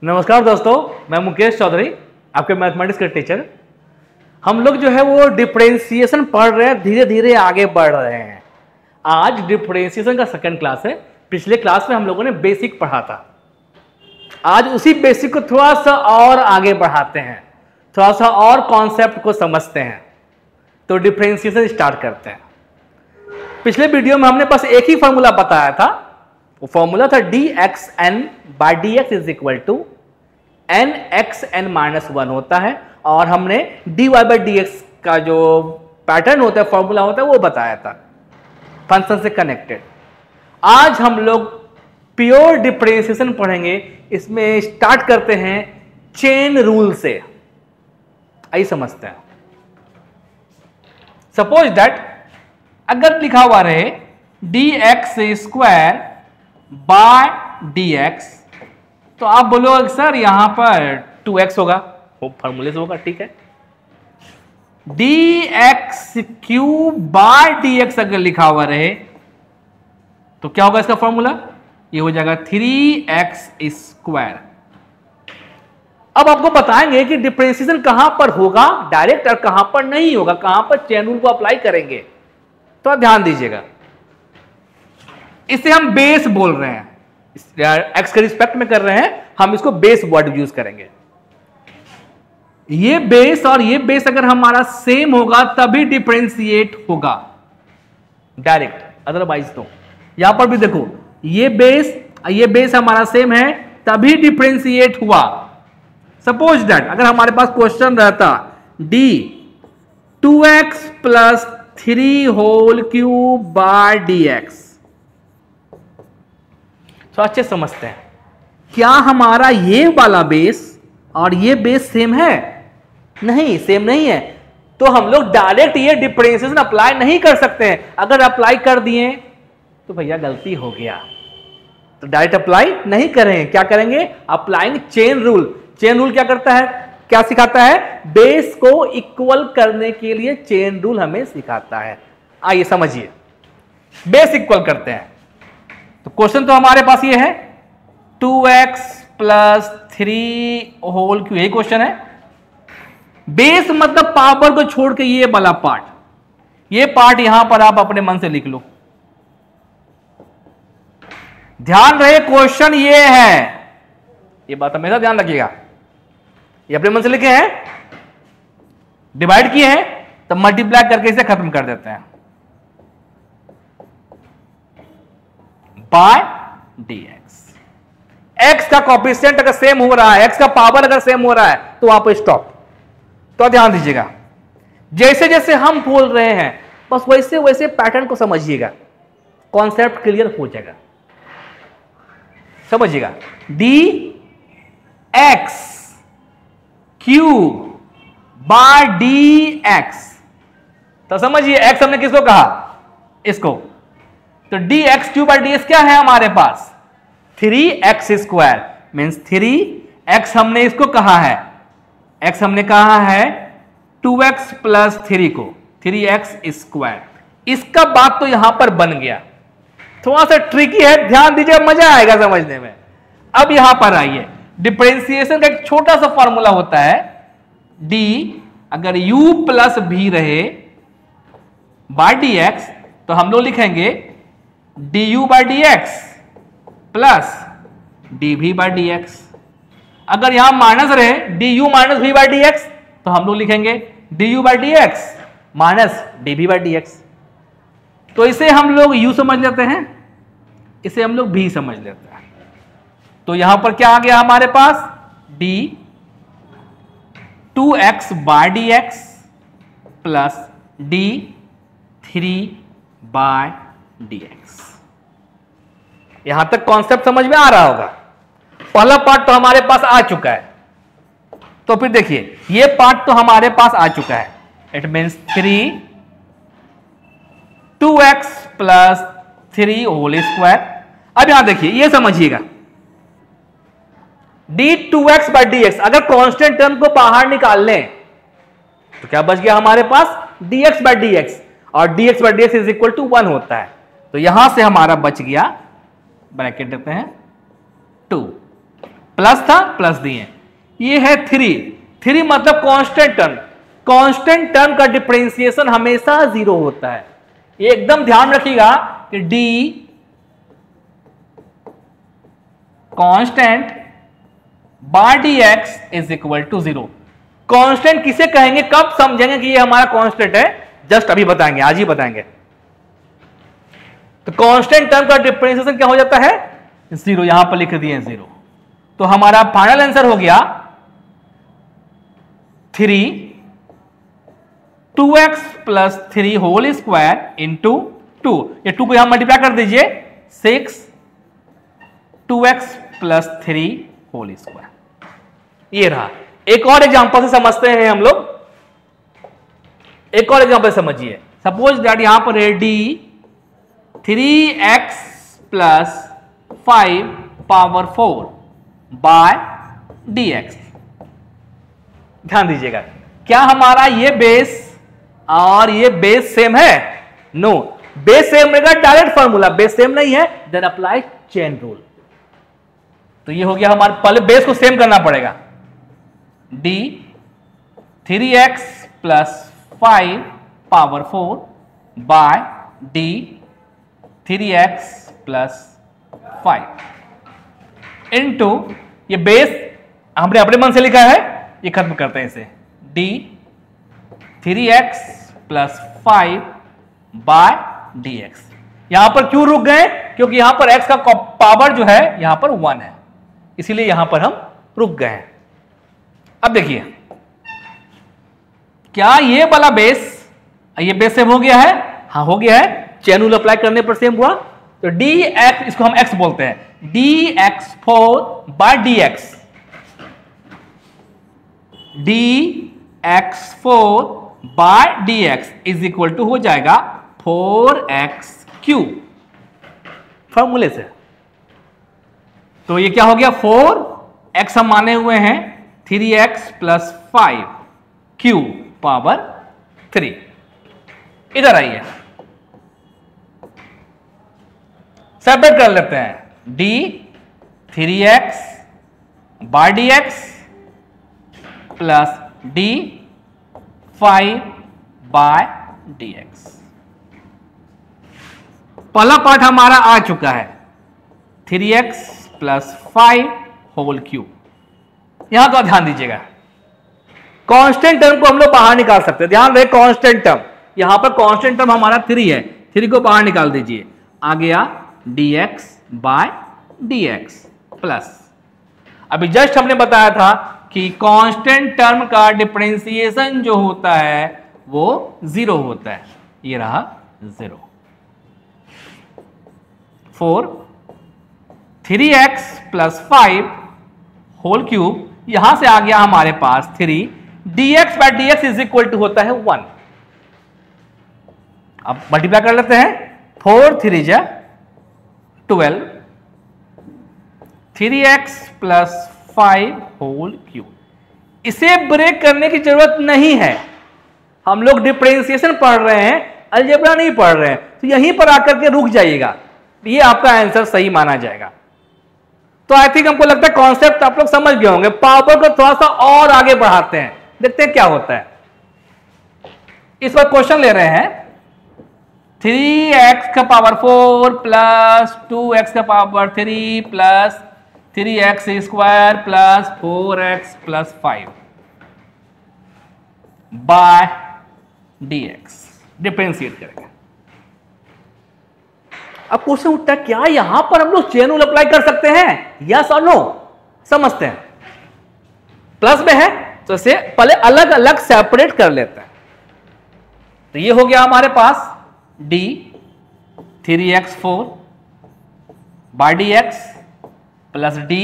नमस्कार दोस्तों, मैं मुकेश चौधरी, आपके मैथमेटिक्स के टीचर। हम लोग जो है वो डिफरेंशिएशन पढ़ रहे हैं, धीरे धीरे आगे बढ़ रहे हैं। आज डिफरेंशिएशन का सेकंड क्लास है। पिछले क्लास में हम लोगों ने बेसिक पढ़ा था। आज उसी बेसिक को थोड़ा सा और आगे बढ़ाते हैं, थोड़ा सा और कॉन्सेप्ट को समझते हैं। तो डिफरेंशिएशन स्टार्ट करते हैं। पिछले वीडियो में हमने बस एक ही फॉर्मूला बताया था। वो फॉर्मूला था dxn by dx is equal to nxn-1 होता है, और हमने dy by dx का जो पैटर्न होता है, फॉर्मूला होता है, वो बताया था फंक्शन से कनेक्टेड। आज हम लोग प्योर डिफरेंशिएशन पढ़ेंगे। इसमें स्टार्ट करते हैं चेन रूल से। आइए समझते हैं। सपोज दैट अगर लिखा हुआ रहे dx² बाय dx, तो आप बोलोगे सर यहां पर 2x होगा, वो फॉर्मूले से होगा, ठीक है। dx³ बाय dx अगर लिखा हुआ रहे तो क्या होगा इसका फॉर्मूला? ये हो जाएगा 3x²। अब आपको बताएंगे कि डिफरेंशिएशन कहां पर होगा डायरेक्ट और कहां पर नहीं होगा, कहां पर चेन रूल को अप्लाई करेंगे। तो आप ध्यान दीजिएगा, इसे हम बेस बोल रहे हैं, एक्स के रिस्पेक्ट में कर रहे हैं, हम इसको बेस वर्ड यूज करेंगे। ये बेस और ये बेस अगर हमारा सेम होगा तभी डिफरेंशिएट होगा डायरेक्ट, अदरवाइज तो। यहां पर भी देखो, ये बेस हमारा सेम है तभी डिफरेंशिएट हुआ। सपोज दैट अगर हमारे पास क्वेश्चन रहता d2x + 3³ बाय dx, तो अच्छे समझते हैं, क्या हमारा ये वाला बेस और ये बेस सेम है? नहीं, सेम नहीं है। तो हम लोग डायरेक्ट ये डिफरेंशिएशन अप्लाई नहीं कर सकते हैं। अगर अप्लाई कर दिए तो भैया गलती हो गया, तो डायरेक्ट अप्लाई नहीं करेंगे। क्या करेंगे? Applying chain rule. Chain rule क्या करता है, क्या सिखाता है? बेस को इक्वल करने के लिए चेन रूल हमें सिखाता है। आइए समझिए, बेस इक्वल करते हैं। तो क्वेश्चन तो हमारे पास ये है 2x + 3³ यही क्वेश्चन है। बेस मतलब पावर को छोड़ के ये वाला पार्ट, ये पार्ट यहां पर आप अपने मन से लिख लो। ध्यान रहे क्वेश्चन ये है, ये बात हमेशा ध्यान रखिएगा। ये अपने मन से लिखे हैं, डिवाइड किए हैं, तो मल्टीप्लाई करके इसे खत्म कर देते हैं बाय dx। x का कोएफिशिएंट अगर सेम हो रहा है, x का पावर अगर सेम हो रहा है, तो वहां पर स्टॉप। तो ध्यान दीजिएगा, जैसे जैसे हम बोल रहे हैं बस वैसे वैसे पैटर्न को समझिएगा, कॉन्सेप्ट क्लियर हो जाएगा। समझिएगा, dx³ बाय dx, तो समझिए x हमने किसको कहा? इसको। तो dx³ बाय dx क्या है हमारे पास? 3x² मीन्स 3x हमने इसको कहा है, x हमने कहा है 2x + 3 को, 3x²। इसका बात तो यहां पर बन गया। थोड़ा सा ट्रिकी है, ध्यान दीजिए, मजा आएगा समझने में। अब यहां पर आइए, डिफरेंशिएशन का एक छोटा सा फॉर्मूला होता है d अगर u + v रहे बाय dx, तो हम लोग लिखेंगे du by dx plus dv by dx। अगर यहां माइनस रहे du - v by dx, तो हम लोग लिखेंगे du by dx minus dv by dx। तो इसे हम लोग u समझ लेते हैं, इसे हम लोग v समझ लेते हैं। तो यहां पर क्या आ गया हमारे पास? d2x by dx plus d3 by dx। यहां तक कॉन्सेप्ट समझ में आ रहा होगा। पहला पार्ट तो हमारे पास आ चुका है, तो फिर देखिए ये पार्ट तो हमारे पास आ चुका है। इट मीन्स 2x + 3² अब यहां देखिए, ये समझिएगा, d2x by dx अगर कांस्टेंट टर्म को बाहर निकाल लें तो क्या बच गया हमारे पास? dx by dx, और dx by dx is equal to 1 होता है। तो यहां से हमारा बच गया, ब्रैकेट देते हैं 2। प्लस था प्लस दिए, ये है 3 मतलब कांस्टेंट टर्म। कांस्टेंट टर्म का डिफरेंशिएशन हमेशा 0 होता है, ये एकदम ध्यान रखिएगा कि d constant by d x is equal to 0। Constant किसे कहेंगे, कब समझेंगे कि ये हमारा कांस्टेंट है, जस्ट अभी बताएंगे, आज ही बताएंगे। तो कांस्टेंट टर्म का डिफरेंशिएशन क्या हो जाता है, 0, यहां पर लिख दिए 0। तो हमारा फाइनल आंसर हो गया 2x plus 3 whole square into 2, ये 2 को यहां मल्टीप्लाई कर दीजिए, 6 2x प्लस 3 होल स्क्वायर। ये रहा। एक और एग्जांपल से समझते हैं हम लोग, एक और एग्जांपल समझिए। सपोज दैट यहां पर है d 3x plus 5 power 4 by dx। ध्यान दीजिएगा, क्या हमारा ये बेस और ये बेस सेम है? नो, बेस सेम रहेगा डायरेक्ट फॉर्मूला, बेस सेम नहीं है देन अप्लाई चेन रूल। तो ये हो गया हमारे, पहले बेस को सेम करना पड़ेगा। D 3x plus 5 power 4 by d 3x plus 5 into, ये बेस हमने अपने मन से लिखा है, ये खत्म करते हैं इसे, D 3x plus 5 by dx। यहां पर क्यों रुक गए, क्योंकि यहां पर x का पावर जो है यहां पर 1 है, इसीलिए यहां पर हम रुक गए हैं। अब देखिए, क्या ये वाला बेस, ये बेस सेम हो गया है? हाँ हो गया है, चेन रूल अप्लाई करने पर सेम हुआ। तो dx, इसको हम x बोलते हैं, dx4 by dx, dx4 by dx is equal to हो जाएगा 4x3 फॉर्मूले से। तो ये क्या हो गया, 4x हम माने हुए हैं, 3x प्लस 5 क्यू पावर 3। इधर आइए, सेपरेट कर लेते हैं, d 3x by dx plus d 5 by dx। पहला पार्ट हमारा आ चुका है, 3x प्लस 5 होल क्यूब। यहां का ध्यान दीजिएगा, कांस्टेंट टर्म को हम लोग बाहर निकाल सकते हैं, ध्यान रहे कांस्टेंट टर्म, यहां पर कांस्टेंट टर्म हमारा 3 है, 3 को बाहर निकाल दीजिए, आ गया dx बाय dx प्लस, अभी जस्ट हमने बताया था कि कांस्टेंट टर्म का डिफरेंशिएशन जो होता है वो 0 होता है, ये रहा 0। 4 3x प्लस 5 होल क्यूब, यहां से आ गया हमारे पास 3, dx by dx is equal to होता है 1। अब मल्टीप्लाई कर लेते हैं, 4 3 जा 12, 3x प्लस 5 होल क्यूब। इसे ब्रेक करने की जरूरत नहीं है, हम लोग डिफरेंशिएशन पढ़ रहे हैं, अलजेब्रा नहीं पढ़ रहे हैं, तो यहीं पर आकर के रुक जाइएगा, ये आपका आंसर सही माना जाएगा। तो आई थिंक हमको लगता है कॉन्सेप्ट आप लोग समझ गए होंगे। पावर को थोड़ा सा और आगे बढ़ाते हैं, देखते हैं क्या होता है। इस बार क्वेश्चन ले रहे हैं, 3x का पावर 4 प्लस 2x का power 3 plus 3x square plus 4x plus 5 by dx, differentiate करेंगे। अब क्वेश्चन उठता है, क्या यहां पर हम लोग चेन रूल अप्लाई कर सकते हैं, यस और नो? समझते हैं। प्लस में है तो इसे पहले अलग अलग सेपरेट कर लेते हैं। तो ये हो गया हमारे पास d 3x4 by dx plus d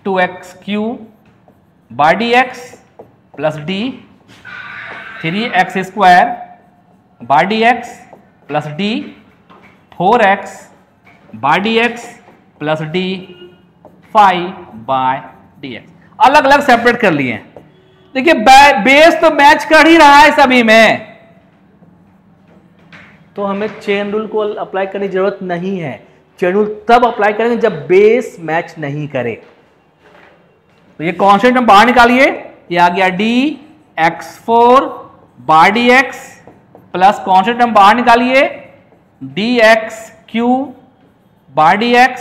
2x3 by dx plus d 3x square by dx plus d 4x by dx plus d 5 by dx। अलग अलग सेपरेट कर लिए। देखिए बेस तो मैच कर ही रहा है सभी में, तो हमें चेन रूल को अप्लाई करने की जरूरत नहीं है। चेन रूल तब अप्लाई करेंगे जब बेस मैच नहीं करे। तो ये कांस्टेंट हम बाहर निकालिए, ये आ गया dx4 by dx plus constant हम बाहर निकालिए dx3 by dx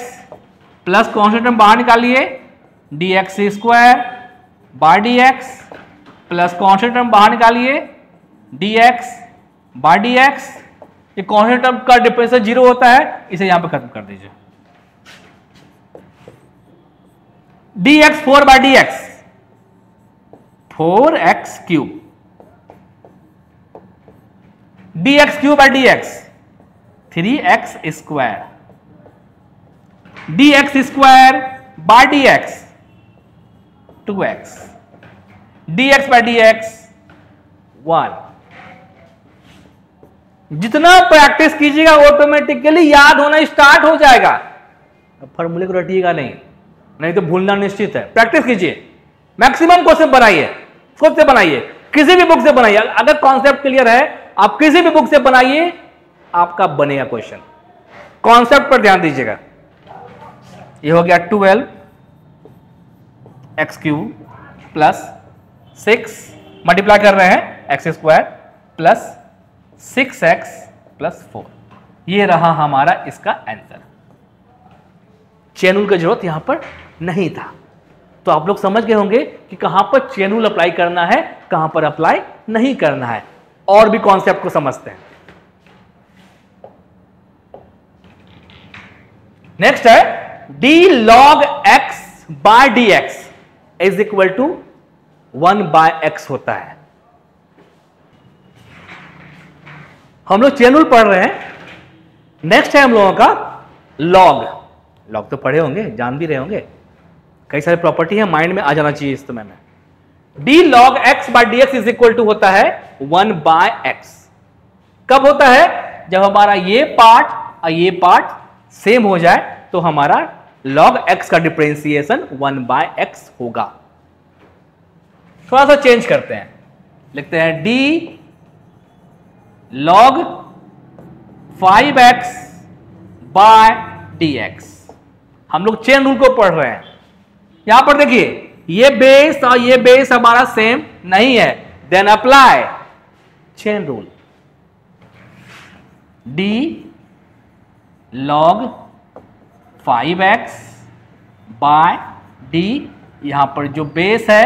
plus constant हम बाहर निकालिए dx2 by dx plus constant हम बाहर निकालिए dx बाय dx। ये कांस्टेंट टर्म का डिफरेंस 0 होता है, इसे यहां पे खत्म कर दीजिए। dx4 by dx 4x3 dx3 by dx 3x2 dx2 by dx 2x dx by dx 1। जितना प्रैक्टिस कीजिएगा ऑटोमेटिकली याद होना स्टार्ट हो जाएगा। फॉर्मूले को रटिएगा नहीं तो भूलना निश्चित है। प्रैक्टिस कीजिए, मैक्सिमम क्वेश्चन बनाइए, खुद से बनाइए, किसी भी बुक से बनाइए। अगर कॉन्सेप्ट क्लियर है आप किसी भी बुक से बनाइए, आपका बनेगा क्वेश्चन। कॉन्सेप्ट पर ध्यान दीजिएगा। ये हो गया 12x3 प्लस 6 मल्टीप्लाई कर रहे हैं x2 प्लस 6x प्लस 4। ये रहा हमारा इसका आंसर। चेन रूल की जरूरत यहां पर नहीं था, तो आप लोग समझ गए होंगे कि कहां पर चेन रूल अप्लाई करना है, कहां पर अप्लाई नहीं करना है। और भी कॉन्सेप्ट को समझते हैं। नेक्स्ट है d log x by dx is equal to 1 by x होता है। हम लोग चेन रूल पढ़ रहे हैं। नेक्स्ट है हम लोगों का लॉग। लॉग तो पढ़े होंगे, जान भी रहे होंगे, कई सारे प्रॉपर्टी है, माइंड में आ जाना चाहिए इस समय में। d log x by dx is equal to होता है 1 बाय x। कब होता है? जब हमारा ये पार्ट और ये पार्ट सेम हो जाए तो हमारा log x का डिफरेंशिएशन 1 बाय x होगा। थोड़ा सा चेंज करते हैं, लिखते हैं d log 5x by dx। हम लोग चेन रूल को पढ़ रहे हैं। यहां पर देखिए ये बेस और ये बेस हमारा सेम नहीं है, then apply chain rule. d log 5x by d, यहां पर जो बेस है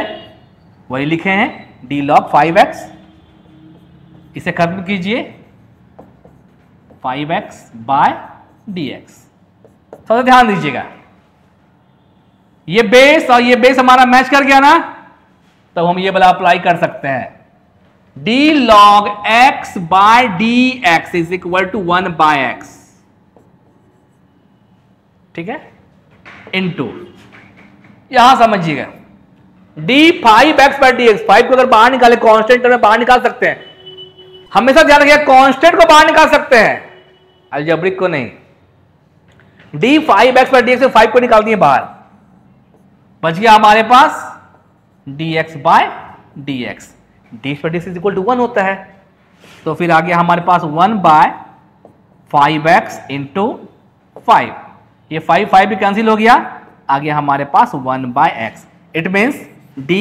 वही लिखे हैं d log 5x। इसे खत्म कीजिए 5x बाय dx। थोड़ा ध्यान दीजिएगा, ये बेस और ये बेस हमारा मैच कर गया ना, तो हम ये वाला अप्लाई कर सकते हैं। d log x by dx is equal to 1 by x, ठीक है, इनटू यहां समझिएगा d 5x बाय dx। 5 को अगर बाहर निकाले कांस्टेंट में बाहर निकाल सकते हैं। हमेशा ध्यान रखिएगा कांस्टेंट को बाहर निकाल सकते हैं, अलजेब्रिक को नहीं। d 5x बाय dx से 5 को निकाल दिए बाहर, बच गया हमारे पास dx by dx। dx by dx is equal to 1 होता है, तो फिर आ गया हमारे पास 1 बाय 5x इंटू 5। ये 5 भी कैंसिल हो गया, आ गया हमारे पास 1 by x। It means d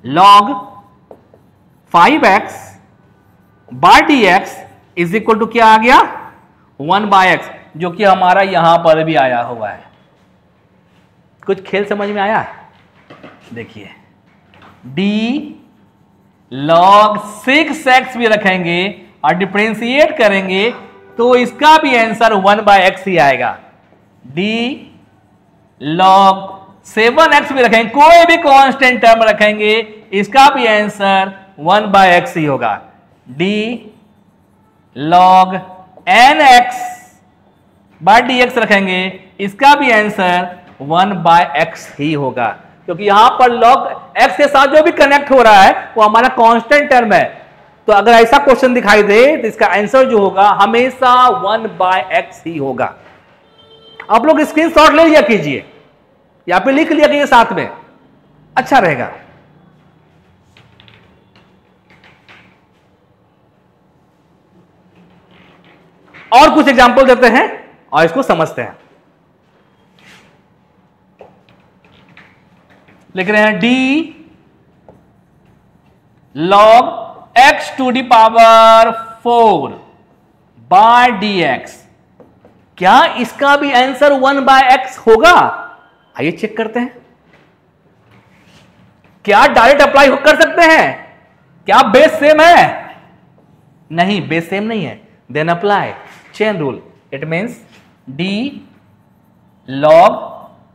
log 5x by dx is equal to क्या आ गया 1 बाय x, जो कि हमारा यहां पर भी आया हुआ है। कुछ खेल समझ में आया? देखिए d log 6x भी रखेंगे और डिफरेंशिएट करेंगे तो इसका भी आंसर 1 बाय x ही आएगा। d log 7x भी रखेंगे, कोई भी कांस्टेंट टर्म रखेंगे इसका भी आंसर 1 बाय x ही होगा। d log nx by dx रखेंगे, इसका भी आंसर 1 बाय x ही होगा, क्योंकि यहां पर log x के साथ जो भी कनेक्ट हो रहा है वो हमारा कांस्टेंट टर्म है। तो अगर ऐसा क्वेश्चन दिखाई दे तो इसका आंसर जो होगा हमेशा 1 बाय x ही होगा। आप लोग स्क्रीनशॉट ले लिया कीजिए या पे लिख लिया कीजिए साथ में, अच्छा रहेगा। और कुछ एग्जांपल देते हैं और इसको समझते हैं। लिख रहे हैं d log x to the power 4 by d x. क्या इसका भी आंसर 1 बाय एक्स होगा? आइए चेक करते हैं। क्या डायरेक्ट अप्लाई कर सकते हैं? क्या बेस सेम है? नहीं, बेस सेम नहीं है। Then apply chain rule. It means d log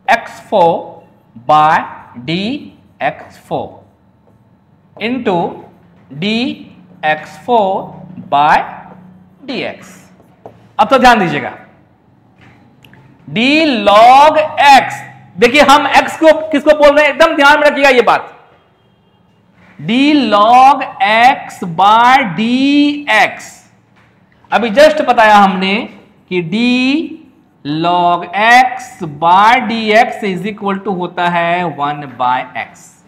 x4 by d x4 into d x4 by d x. अब तो ध्यान दीजिएगा, डी लॉग x, देखिए हम x को किसको बोल रहे हैं, एकदम ध्यान में रखिएगा ये बात। D log x by d x, अभी जस्ट बताया हमने कि d log x by d x is equal to होता है 1 by x.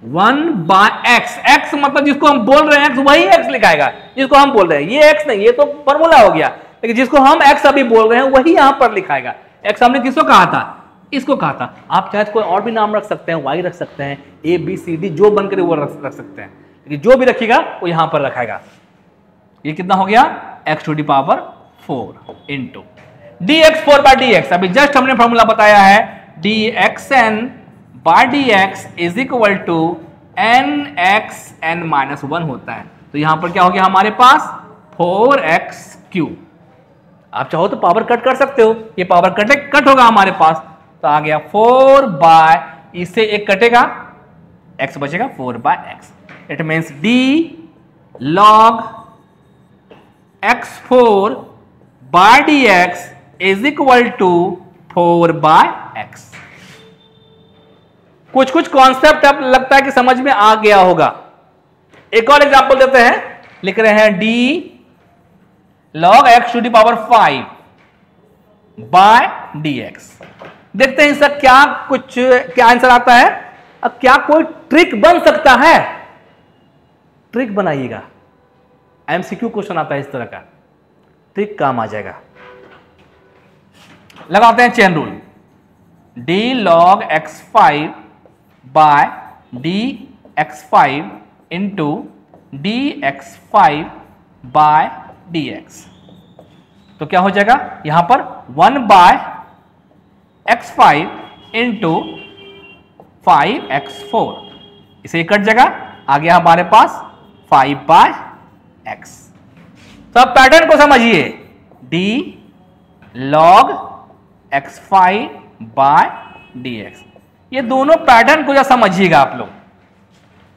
1 by x, x मतलब जिसको हम बोल रहे हैं x, वही x लिखाएगा जिसको हम बोल रहे हैं। ये x नहीं, ये तो फॉर्मूला हो गया, लेकिन जिसको हम x अभी बोल रहे हैं वही यहां पर लिखाएगा। x हमने किसको कहा था? इसको कहा था। आप चाहे कोई और भी नाम रख सकते हैं, y रख सकते हैं, a b c d जो बनकर वो रख सकते हैं, लेकिन जो भी रखिएगा वो यहां पर रखाएगा। ये कितना हो गया? x to the power 4 into dx4 by dx। अभी जस्ट हमने फॉर्मूला बताया है, dxn by dx is equal to nxn minus 1 होता है। तो यहां पर क्या हो गया हमारे पास? 4x3। आप चाहो तो पावर कट कर सकते हो, ये पावर कट होगा हमारे पास, तो आ गया 4 बाय, इससे एक कटेगा, x बचेगा 4 by x. It means d log x4 by dx is equal to 4 by x. कुछ कुछ कॉन्सेप्ट अब लगता है कि समझ में आ गया होगा। एक और एग्जांपल देते हैं, लिख रहे हैं d log x to the power 5 by dx। देखते हैं इसका क्या आंसर आता है। अब क्या कोई ट्रिक बन सकता है? ट्रिक बनाइएगा, एमसीक्यू क्वेश्चन आता है इस तरह का, ट्रिक काम आ जाएगा। लगाते हैं chain rule, d log x5 by dx5 into dx5 by dx। तो क्या हो जाएगा यहां पर? 1 बाय x5 इंटू 5x4, इसे कट जाएगा, आ गया हमारे पास 5 बाय x। तो अब पैटर्न को समझिए, d log x5 bye dx। ये दोनों पैटर्न को जरा समझिएगा आप लोग।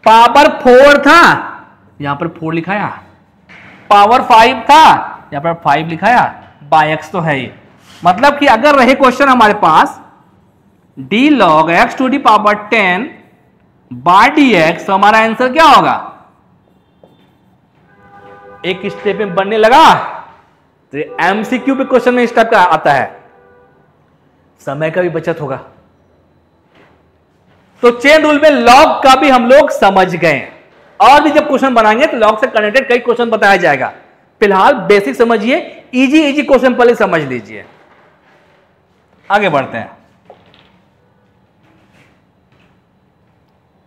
पावर 4 था, यहां पर 4 लिखाया, पावर 5 था, यहां पर 5 लिखाया, बाय x तो है ही। मतलब कि अगर रहे क्वेश्चन हमारे पास d log x to the power 10 by dx, तो हमारा आंसर क्या होगा? एक स्टेप में बनने लगा, तो एमसीक्यू पे क्वेश्चन में स्टेप का आता है, समय का भी बचत होगा। तो चेन रूल में लॉग का भी हम लोग समझ गए, और भी जब क्वेश्चन बनाएंगे तो लॉग से कनेक्टेड कई क्वेश्चन बताया जाएगा। फिलहाल बेसिक समझिए, इजी क्वेश्चन पहले समझ लीजिए, आगे बढ़ते हैं।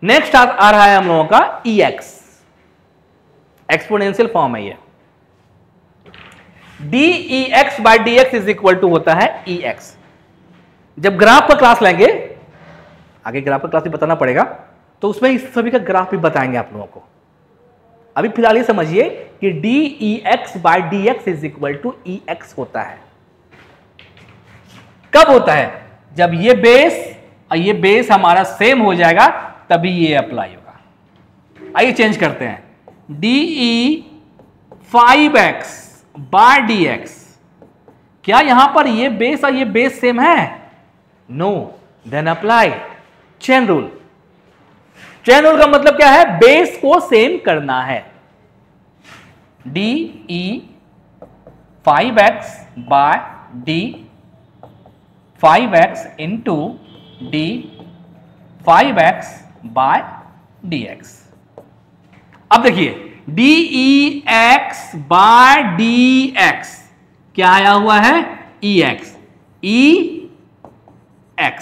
नेक्स्ट आ रहा है हम लोगों का EX, एक्सपोनेंशियल फॉर्म है ये। dEx by dx is equal to होता है EX। जब ग्राफ का क्लास लेंगे, आगे ग्राफ का क्लास भी बताना पड़ेगा, तो उसमें इस सभी का ग्राफ भी बताएंगे आप लोगों को। अभी फिलहाल ये समझिए कि dEx by dx is equal to EX होता है। कब होता है? जब ये बेस और ये बेस हमारा सेम हो जाएगा, तभी ये अप्लाई होगा। आइए चेंज करते हैं, dE5x बाय dx। क्या यहां पर ये बेस और ये बेस सेम है? No, then apply chain rule. Chain rule का मतलब क्या है? बेस को सेम करना है। dE5x bye d5x into d5x bye dx। अब देखिए, dEx बाय dx क्या आया हुआ है? EX, EX।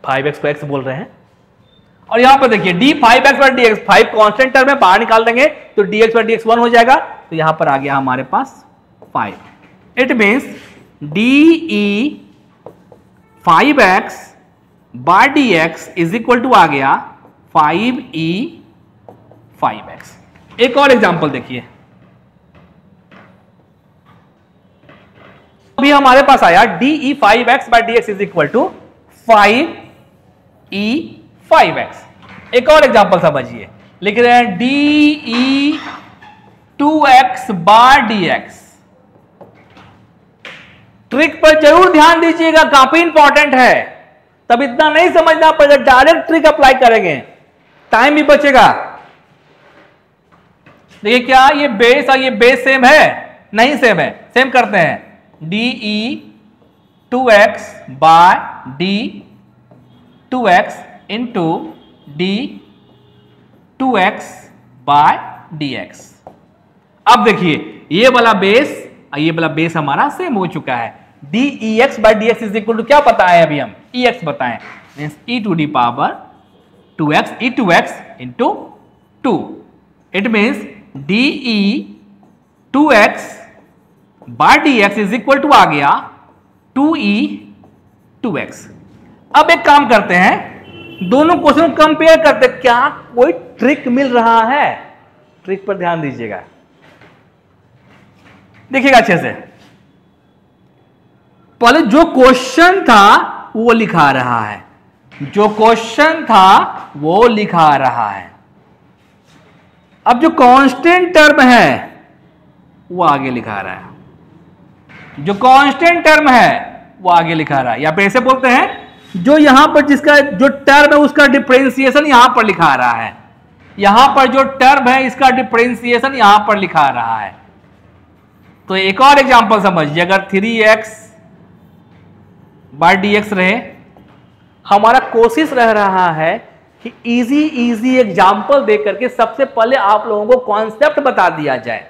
5x को x बोल रहे हैं। और यहां पर देखिए d 5x by dx, 5 constant term है, बाहर निकाल देंगे तो dx by dx 1 हो जाएगा, तो यहां पर आ गया हमारे पास 5। It means de 5x by dx is equal to आ गया 5e 5x। एक और एग्जांपल देखिए, अभी हमारे पास आया de 5x by dx is equal to 5e 5x। एक और एग्जांपल समझिए, लिख रहे हैं de 2x by dx। Trick पर जरूर ध्यान दीजिएगा, काफी इंपॉर्टेंट है, तब इतना नहीं समझना पड़ेगा, डायरेक्ट ट्रिक अप्लाई करेंगे, टाइम भी बचेगा। देखिए क्या ये बेस और ये बेस सेम है? नहीं सेम है, सेम करते हैं। de 2x by d 2x into d 2x by dx। अब देखिए ये वाला बेस और ये वाला बेस हमारा सेम हो चुका है। dex by dx is equal to क्या बताए अभी हम? ex बताएं, means e to the power 2x e 2x into 2। It means de 2x by dx is equal to आ गया 2e 2x। अब एक काम करते हैं, दोनों क्वेश्चन को कंपेयर करते हैं, क्या कोई ट्रिक मिल रहा है? ट्रिक पर ध्यान दीजिएगा, देखिएगा अच्छे से। पहले जो क्वेश्चन था वो लिखा रहा है, जो क्वेश्चन था वो लिखा रहा है। अब जो कांस्टेंट टर्म है वो आगे लिखा रहा है, जो कांस्टेंट टर्म है वो आगे लिखा रहा है, या फिर ऐसे बोलते हैं जो यहां पर जिसका जो टर्म है उसका डिफरेंशिएशन यहां पर लिखा रहा है, यहां पर जो टर्म है इसका डिफरेंशिएशन यहां पर लिखा रहा है। तो एक और एग्जांपल समझिए, अगर 3x by dx रहे, हमारा कोशिश रह रहा है कि इजी एग्जांपल दे करके सबसे पहले आप लोगों को कॉन्सेप्ट बता दिया जाए।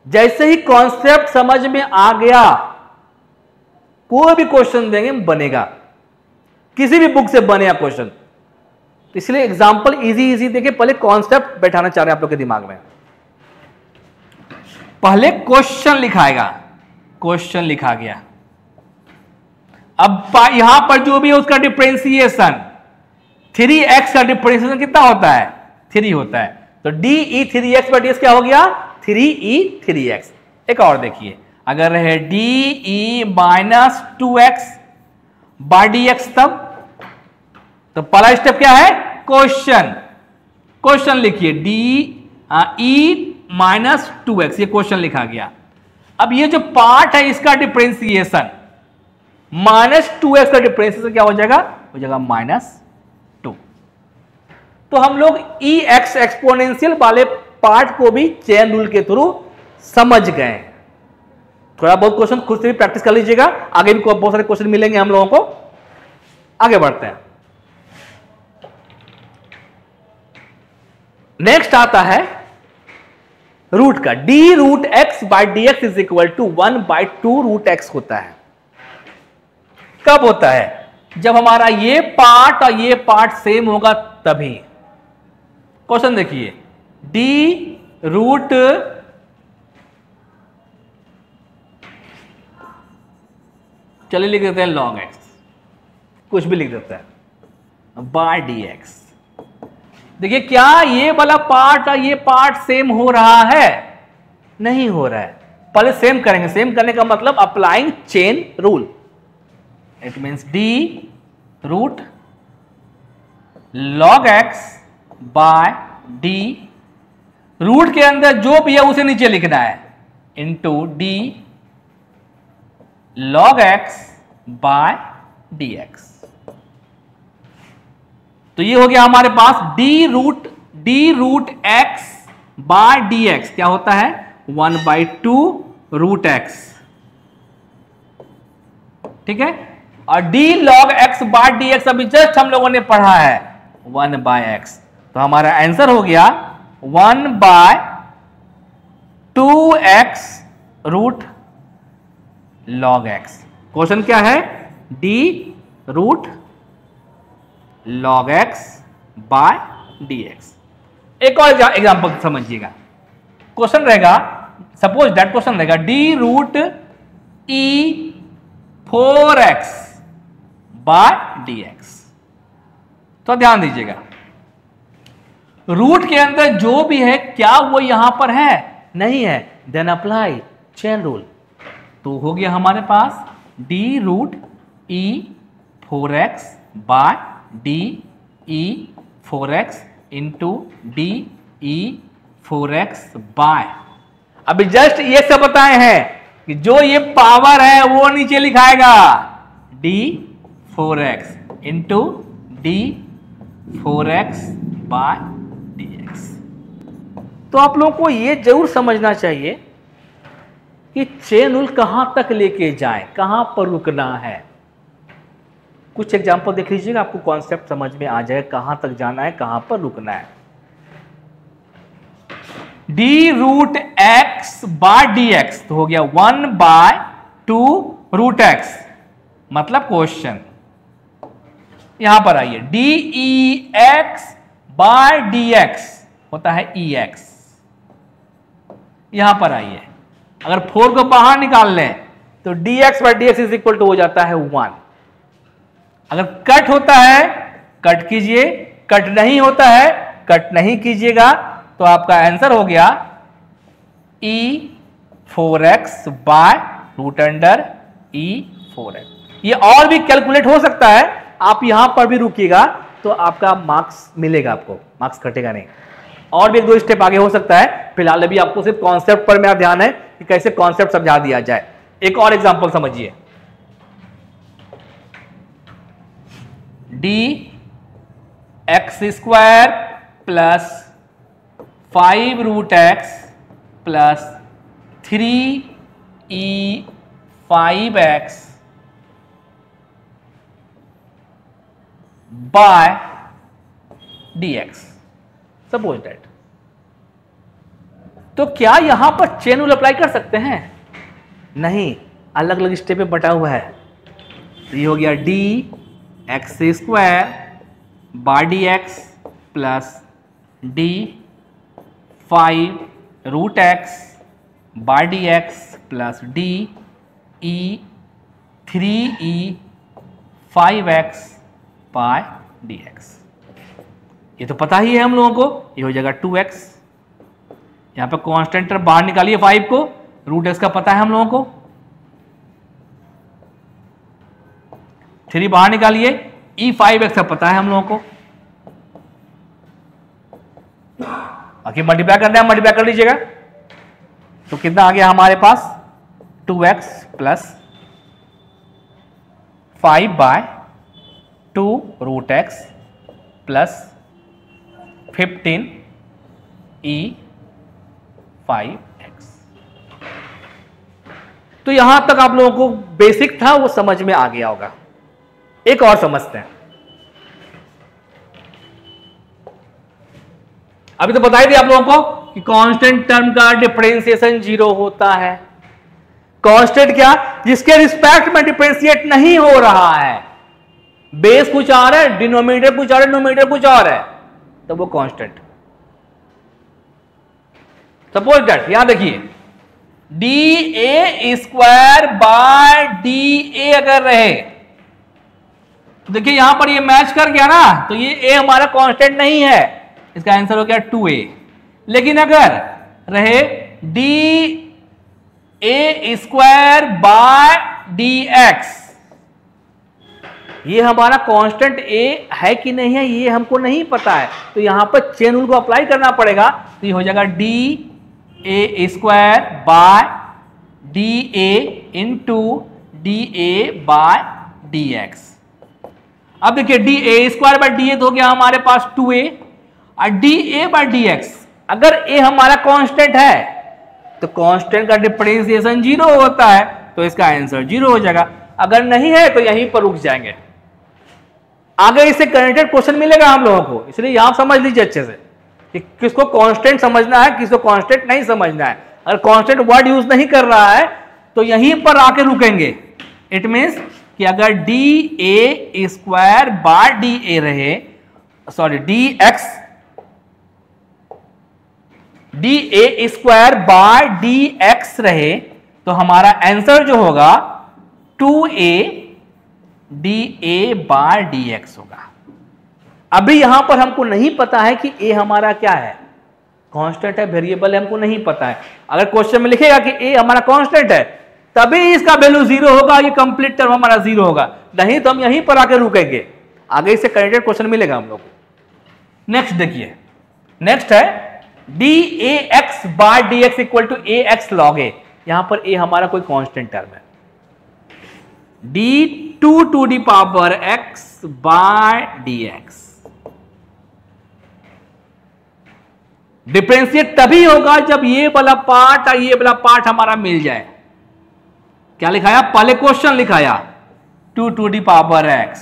जैसे ही कॉन्सेप्ट समझ में आ गया, कोई भी क्वेश्चन देंगे बनेगा, किसी भी बुक से बनेगा क्वेश्चन। इसलिए एग्जांपल इजी देके पहले कॉन्सेप्ट बैठाना चाह रहे हैं आप लोग के दिमाग में। पहले क्वेश्चन लिखाएगा, क्वेश्चन लिखा गया, अब यहां पर जो भी है उसका डिफरेंशिएशन 3x का डिफरेंशिएशन कितना होता है? 3 होता है, तो de 3x by dx क्या हो गया? 3e 3x। एक और देखिए, अगर है de minus 2x by dx, तब तो पहला स्टेप क्या है? क्वेश्चन। क्वेश्चन लिखिए de माइनस 2x, ये क्वेश्चन लिखा गया। अब ये जो पार्ट है इसका डिफरेंशिएशन माइनस 2x का डिफरेंशिएशन क्या हो जाएगा? हो जाएगा -2। तो हम लोग ex एक्सपोनेंशियल वाले पार्ट को भी चेन रूल के थ्रू समझ गए। थोड़ा बहुत क्वेश्चन खुद से भी प्रैक्टिस कर लीजिएगा, आगे भी बहुत सारे क्वेश्चन मिलेंगे हम लोगों को। आगे बढ़ते हैं, नेक्स्ट आता है रूट का। d root x by d x is equal to 1/2 root x होता है। कब होता है? जब हमारा ये पार्ट और ये पार्ट सेम होगा तभी। क्वेश्चन देखिए, d रूट चलिए लिख देते हैं log x, कुछ भी लिख देते हैं, बाय डी एक्स। देखिए क्या ये वाला पार्ट और ये पार्ट सेम हो रहा है? नहीं हो रहा है। पहले सेम करेंगे, सेम करने का मतलब applying chain rule. It means d root log x by d, root के अंदर जो भी है उसे नीचे लिखना है, into d log x by dx। तो ये हो गया हमारे पास d root x by dx क्या होता है? 1/2 रूट x, ठीक है। और d log x by dx अभी जस्ट हम लोगों ने पढ़ा है 1/x, तो हमारा आंसर हो गया 1/2x root log x। Question क्या है? d root log x by dx। एक और एग्जांपल समझिएगा। क्वेश्चन रहेगा, सपोज दैट क्वेश्चन रहेगा d root e 4x by dx। तो ध्यान दीजिएगा, रूट के अंदर जो भी है क्या वो यहां पर है? नहीं है। Then apply chain rule. तो हो गया हमारे पास d root e 4x by d e 4x into d e 4x by. अभी जस्ट ये सब बताए हैं कि जो ये पावर है वो नीचे लिखाएगा d 4x into d 4x by dx। तो आप लोगों को ये जरूर समझना चाहिए कि चेन रूल कहां तक लेके जाए, कहां पर रुकना है। कुछ एग्जांपल देख लीजिएगा, आपको कॉन्सेप्ट समझ में आ जाएगा कहां तक जाना है, कहां पर रुकना है। d root x by dx तो हो गया 1 बाय 2 रूट x, मतलब क्वेश्चन। यहां पर आइए, dx बाय dx होता है ex। यहां पर आइए, अगर 4 को बाहर निकाल लें तो dx by dx is equal to हो जाता है 1। अगर कट होता है कट कीजिए, कट नहीं होता है कट नहीं कीजिएगा, तो आपका आंसर हो गया e 4x by root under e 4x। ये और भी कैलकुलेट हो सकता है, आप यहां पर भी रुकिएगा तो आपका मार्क्स मिलेगा, आपको मार्क्स कटेगा नहीं। और भी 1-2 स्टेप आगे हो सकता है। फिलहाल अभी आपको सिर्फ कॉन्सेप्ट पर मेरा ध्यान है कि कैसे कॉन्सेप्ट समझा दिया जाए। एक और एग्जांपल समझिए, dx square plus 5 root x plus 3e 5x by dx। Suppose that. तो क्या यहां पर चेन रूल अप्लाई कर सकते हैं? नहीं, अलग अलग स्टेप पे बटा हुआ है। तो ये हो गया dx square by dx plus d 5 root x by dx plus d e 3e 5x by dx। ये तो पता ही है हम लोगों को, ये हो जाएगा 2x। यहां पे कांस्टेंट टर्म बाहर निकालिए 5 को, रूट x का पता है हम लोगों को, 3 बाहर निकालिए, e 5x का पता है हम लोगों को। बाकी मल्टीप्लाई करना है, मल्टीप्लाई कर लीजिएगा। तो कितना आ गया हमारे पास? 2x plus 5 by 2 root x plus 15 e 5x। तो यहां तक आप लोगों को बेसिक था वो समझ में आ गया होगा। एक और समझते हैं। अभी तो बता ही दिया आप लोगों को कि कांस्टेंट टर्म का डिफरेंशिएशन 0 होता है। कांस्टेंट क्या? जिसके रिस्पेक्ट में डिफरेंशिएट नहीं हो रहा है, बेस कुछ और है, डिनोमिनेटर कुछ और है, नोमिनेटर कुछ और है, तो वो कांस्टेंट। सपोज दैट, यहां देखिए da स्क्वायर बाय da अगर रहे तो देखिए यहां पर ये मैच कर गया ना, तो ये a हमारा कांस्टेंट नहीं है, इसका आंसर हो गया 2a। लेकिन अगर रहे da स्क्वायर बाय dx, ये हमारा कांस्टेंट a है कि नहीं है ये हमको नहीं पता है, तो यहां पर चेन रूल को अप्लाई करना पड़ेगा। तो ये हो जाएगा da square by da into da by dx। अब देखिए da स्क्वायर बाय da तो हो गया हमारे पास 2a, और da बाय dx, अगर a हमारा कांस्टेंट है तो कांस्टेंट का डिफरेंशिएशन 0 होता है, तो इसका आंसर 0 हो जाएगा। अगर नहीं है तो यहीं पर रुक जाएंगे। आगे इससे कनेक्टेड क्वेश्चन मिलेगा हम लोगों को, इसलिए यहां समझ लीजिए अच्छे से कि किसको कांस्टेंट समझना है, किसको कांस्टेंट नहीं समझना है। अगर कांस्टेंट वर्ड यूज नहीं कर रहा है तो यहीं पर आके रुकेंगे। इट मींस कि अगर d a square bar d a रहे, sorry d a square bar d x रहे, तो हमारा आंसर जो होगा 2a d a bar d x होगा। अभी यहां पर हमको नहीं पता है कि a हमारा क्या है, कांस्टेंट है, वेरिएबल है, हमको नहीं पता है। अगर क्वेश्चन में लिखेगा कि a हमारा कांस्टेंट है, तभी इसका वैल्यू 0 होगा, ये कंप्लीट टर्म हमारा 0 होगा, नहीं तो हम यहीं पर आके रुकेंगे। आगे इससे कनेक्टेड क्वेश्चन मिलेगा हम लोग को। नेक्स्ट देखिए, नेक्स्ट है d a x by d x equal to a x log a. यहां पर a हमारा कोई कांस्टेंट टर्म है, d 2 to the power x by d x. Differentiate तभी होगा जब ये वाला पार्ट और ये वाला पार्ट हमारा मिल जाए। क्या लिखाया, पहले क्वेश्चन लिखाया 2 to the power x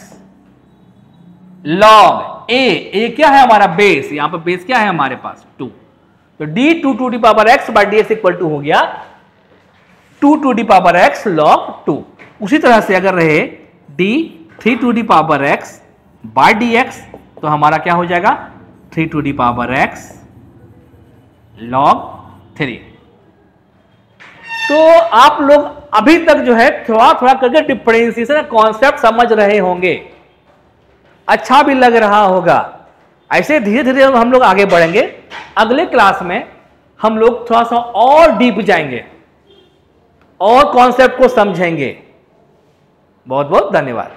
log a क्या है हमारा बेस, यहां पर बेस क्या है हमारे पास 2, तो d 2 to the power x by d x equal to हो गया 2 to the power x log 2। उसी तरह से अगर रहे d 3 to the power x by d x, तो हमारा क्या हो जाएगा 3 to the power x log 3। तो आप लोग अभी तक जो है थोड़ा थोड़ा करके डिफरेंशिएशन कॉन्सेप्ट समझ रहे होंगे, अच्छा भी लग रहा होगा। ऐसे धीरे धीरे हम लोग आगे बढ़ेंगे। अगले क्लास में हम लोग थोड़ा सा और डीप जाएंगे और कॉन्सेप्ट को समझेंगे। बहुत बहुत धन्यवाद।